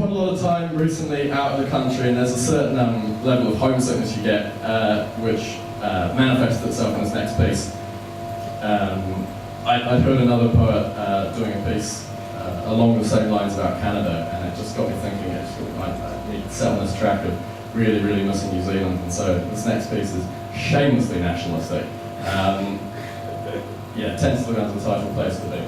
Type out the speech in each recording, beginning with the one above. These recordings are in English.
quite a lot of time recently out of the country, and there's a certain level of homesickness you get, which manifests itself in this next piece. I'd heard another poet doing a piece along the same lines about Canada, and it just got me thinking, I need to sell this track of really, really missing New Zealand, and so this next piece is shamelessly nationalistic. Yeah, tentatively under the title Place to Be.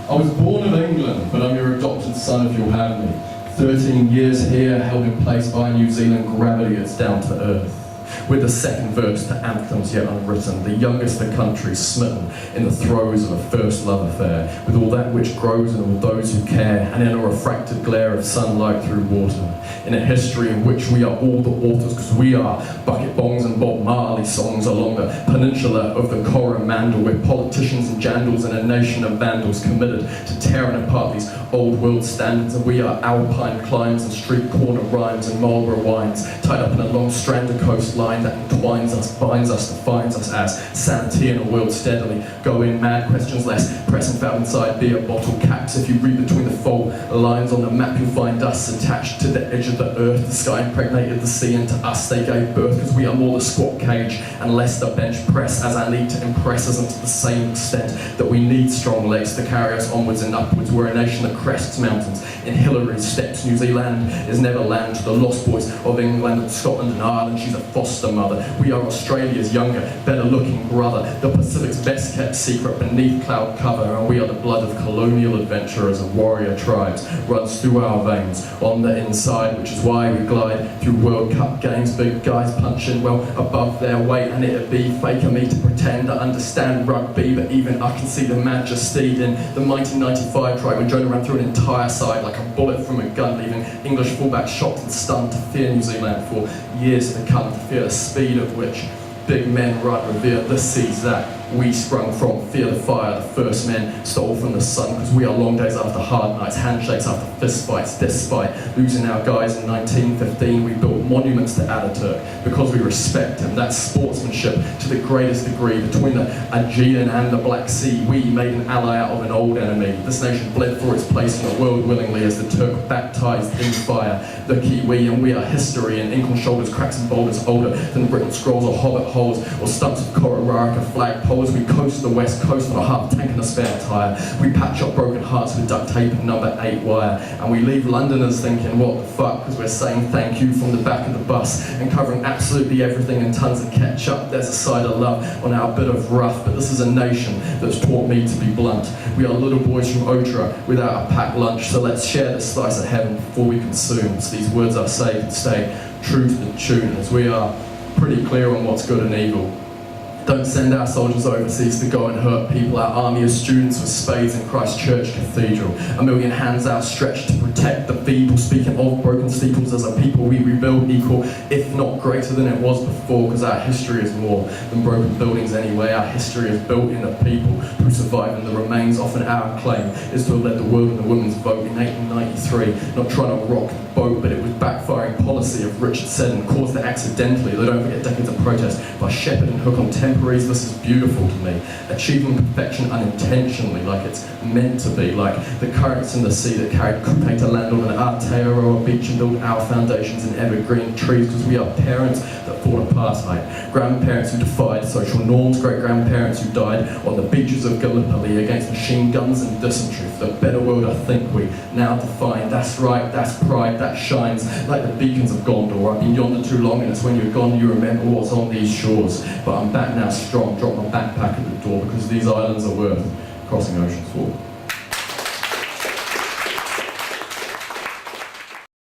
I was born of England, but I'm your adopted son if you'll have me. 13 years here, held in place by New Zealand gravity, it's down to earth. With the second verse to anthems yet unwritten, the youngest the country smitten in the throes of a first love affair, with all that which grows and all those who care, and in a refracted glare of sunlight through water, in a history in which we are all the authors, because we are bucket bongs and Bob Marley songs along the peninsula of the Coromandel, with politicians and jandals and a nation of vandals committed to tearing apart these old world standards, and we are alpine climbs and street corner rhymes and Marlbough wines, tied up in a long strand of coastline that entwines us, binds us, defines us as Sanity in a world steadily. Go in, mad questions less, pressing foul inside beer bottle caps. If you read between the fault lines on the map, you'll find us attached to the edge of the earth. The sky impregnated the sea, and to us they gave birth, because we are more the squat cage and less the bench press, as our need to impress us, and to the same extent that we need strong legs to carry us onwards and upwards. We're a nation that crests mountains in Hillary's steps. New Zealand is never land to the lost boys of England and Scotland and Ireland. She's a foster mother. We are Australia's younger, better looking brother, the Pacific's best kept secret beneath cloud cover, and we are the blood of colonial adventurers and warrior tribes runs through our veins on the inside, which is why we glide through World Cup games, big guys punching well above their weight, and it'd be fake of me to pretend I understand rugby, but even I can see the majesty in the 1995 try when Jonah ran through an entire side like a bullet from a gun, leaving English fullbacks shocked and stunned to fear New Zealand for years to come, to fear the speed at which big men run, revere the seas that we sprung from, fear the fire the first men stole from the sun, because we are long days after hard nights, handshakes after fist fights. Despite losing our guys in 1915, we built monuments to Ataturk because we respect him. That's sportsmanship to the greatest degree. Between the Aegean and the Black Sea, we made an ally out of an old enemy. This nation bled for its place in the world willingly as the Turk baptized in fire the Kiwi, and we are history in ink on shoulders, cracks and boulders older than written scrolls or hobbit holes or stumps of Kororarka flagpoles. We coast the west coast on a half tank and a spare tyre. We patch up broken hearts with duct tape and number 8 wire, and we leave Londoners thinking what the fuck, because we're saying thank you from the back of the bus and covering absolutely everything in tons of ketchup. There's a side of love on our bit of rough, but this is a nation that's taught me to be blunt. We are little boys from Otra without a packed lunch, so let's share this slice of heaven before we consume. So these words I say can stay true to the tune, as we are pretty clear on what's good and evil. Don't send our soldiers overseas to go and hurt people. Our army of students with spades in Christchurch Cathedral. A million hands outstretched to protect the feeble. Speaking of broken steeples, as a people we rebuild equal, if not greater than it was before, because our history is more than broken buildings anyway. Our history is built in the people who survive, and the remains. Often our claim is to have led the world in the women's vote in 1893. Not trying to rock the boat, but it was backfiring policy of Richard Seddon, caused it accidentally. They don't forget decades of protest by Shepherd and Hook on temporary. This is beautiful to me. Achieving perfection unintentionally, like it's meant to be, like the currents in the sea that carried coupe to land on an Aotearoa beach and build our foundations in evergreen trees, because we are parents that fought apartheid, grandparents who defied social norms, great-grandparents who died on the beaches of Gallipoli against machine guns and dysentery for the better world I think we now define. That's right, that's pride, that shines like the beacons of Gondor. I've been yonder too long, and it's when you're gone you remember what's on these shores. But I'm back now strong, drop my backpack at the door, because these islands are worth crossing oceans for.